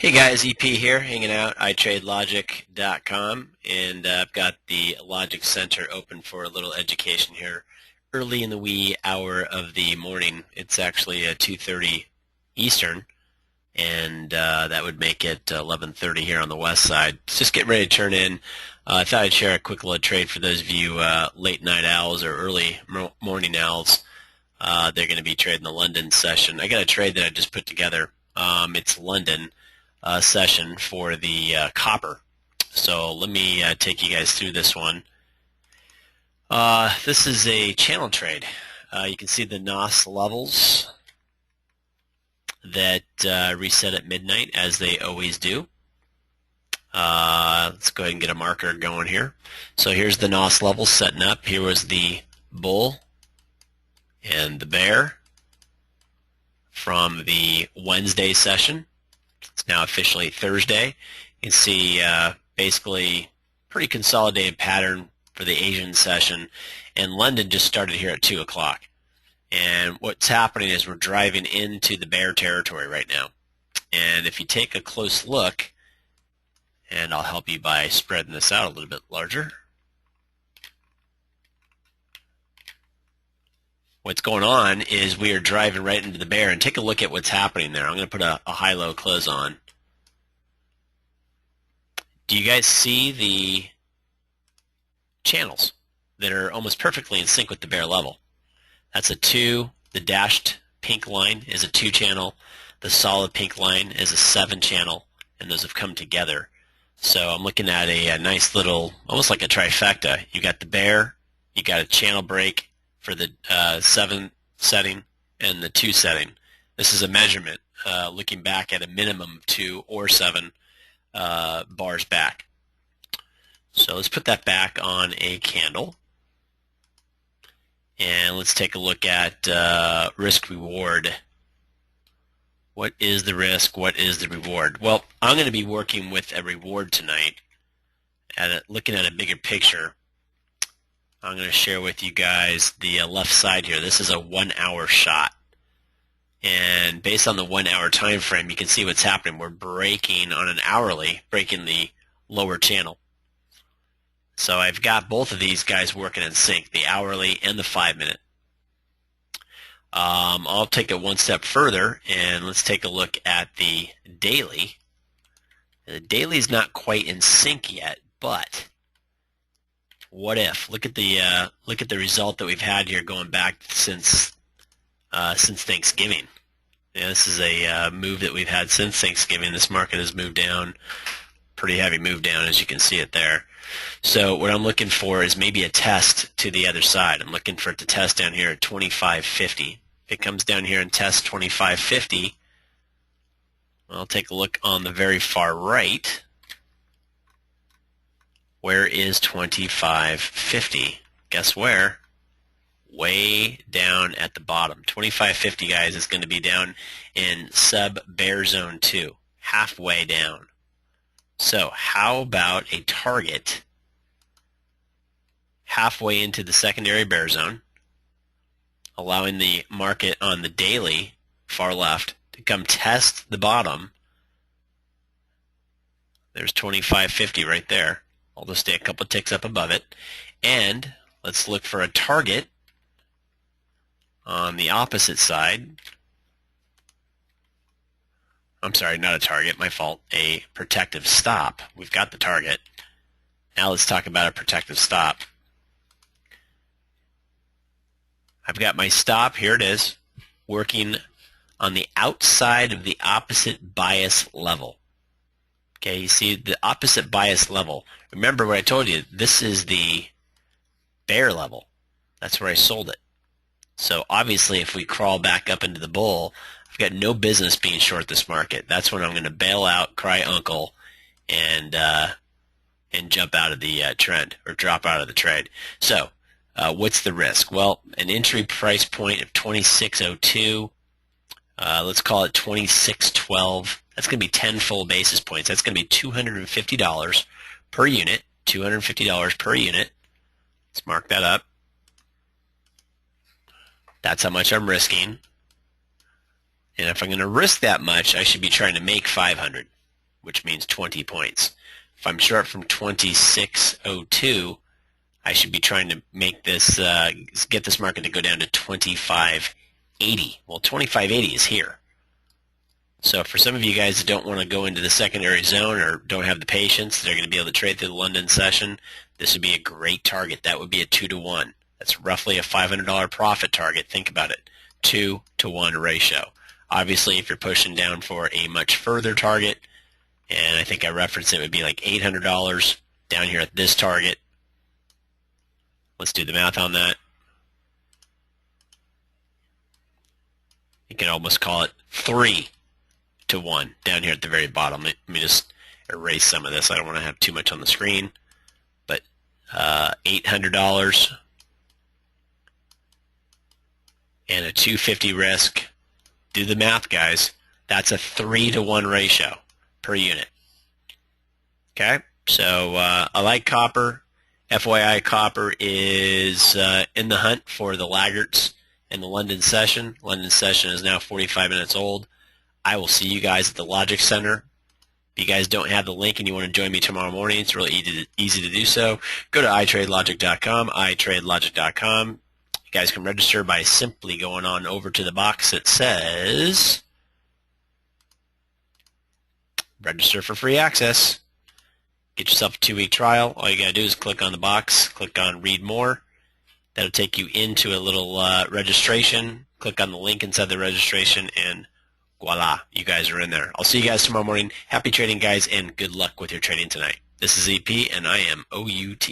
Hey guys, EP here, hanging out, iTradeLogic.com, and I've got the Logic Center open for a little education here early in the wee hour of the morning. It's actually 2:30 Eastern, and that would make it 11:30 here on the west side. Let's just get ready to turn in. I thought I'd share a quick little trade for those of you late night owls or early morning owls. They're going to be trading the London session. I got a trade that I just put together. It's London session for the copper. So let me take you guys through this one. This is a channel trade. You can see the NOS levels that reset at midnight, as they always do. Let's go ahead and get a marker going here. So here's the NOS levels setting up. Here was the bull and the bear from the Wednesday session. It's now officially Thursday. You can see basically pretty consolidated pattern for the Asian session, and London just started here at 2 o'clock. And what's happening is we're driving into the bear territory right now. And if you take a close look, and I'll help you by spreading this out a little bit larger. What's going on is we are driving right into the bear, and take a look at what's happening there. I'm going to put a high-low close on. Do you guys see the channels that are almost perfectly in sync with the bear level? That's a 2. The dashed pink line is a 2 channel. The solid pink line is a 7 channel, and those have come together. So I'm looking at a nice little, almost like a trifecta. You got the bear, you got a channel break for the 7 setting and the 2 setting. This is a measurement looking back at a minimum of 2 or 7 bars back. So let's put that back on a candle. And let's take a look at risk reward. What is the risk? What is the reward? Well, I'm going to be working with a reward tonight, looking at a bigger picture. I'm going to share with you guys the left side here. This is a 1-hour shot. And based on the 1-hour time frame, you can see what's happening. We're breaking on an hourly, breaking the lower channel. So I've got both of these guys working in sync, the hourly and the 5-minute. I'll take it one step further, and let's take a look at the daily. The daily is not quite in sync yet, but what if? Look at the result that we've had here going back since Thanksgiving. Yeah, this is a move that we've had since Thanksgiving. This market has moved down, pretty heavy move down, as you can see it there. So what I'm looking for is maybe a test to the other side. I'm looking for it to test down here at 25.50. If it comes down here and tests 25.50, I'll take a look on the very far right. Where is 25.50? Guess where? Way down at the bottom. 25.50, guys, is going to be down in sub-bear zone 2, halfway down. So how about a target halfway into the secondary bear zone, allowing the market on the daily, far left, to come test the bottom. There's 25.50 right there. I'll just stay a couple ticks up above it. And let's look for a target on the opposite side. I'm sorry, not a target, my fault. A protective stop. We've got the target. Now let's talk about a protective stop. I've got my stop, here it is, working on the outside of the opposite bias level. Okay, you see the opposite bias level. Remember what I told you, this is the bear level. That's where I sold it. So obviously if we crawl back up into the bull, I've got no business being short this market. That's when I'm going to bail out, cry uncle, and jump out of the trend, or drop out of the trade. So what's the risk? Well, an entry price point of 26.02. Let's call it 26.12. That's going to be 10 full basis points. That's going to be $250 per unit. $250 per unit. Let's mark that up. That's how much I'm risking. And if I'm going to risk that much, I should be trying to make 500. which means 20 points. If I'm short from 26.02, I should be trying to make this, get this market to go down to 25.80. Well, 25.80 is here. So for some of you guys that don't want to go into the secondary zone or don't have the patience, they're going to be able to trade through the London session, this would be a great target. That would be a 2-to-1. That's roughly a $500 profit target. Think about it. 2-to-1 ratio. Obviously, if you're pushing down for a much further target, and I think I referenced it would be like $800 down here at this target. Let's do the math on that. You can almost call it 3-to-1 down here at the very bottom. Let me just erase some of this. I don't want to have too much on the screen. But $800 and a 250 risk. Do the math, guys. That's a 3-to-1 ratio per unit. Okay, so I like copper. FYI, copper is in the hunt for the laggards in the London session. London session is now 45 minutes old. I will see you guys at the Logic Center. If you guys don't have the link and you want to join me tomorrow morning, it's really easy to do so. Go to iTradeLogic.com, iTradeLogic.com. You guys can register by simply going on over to the box that says register for free access. Get yourself a 2-week trial. All you got to do is click on the box, click on read more. That'll take you into a little registration. Click on the link inside the registration and voila, you guys are in there. I'll see you guys tomorrow morning. Happy trading, guys, and good luck with your trading tonight. This is EP, and I am OUT.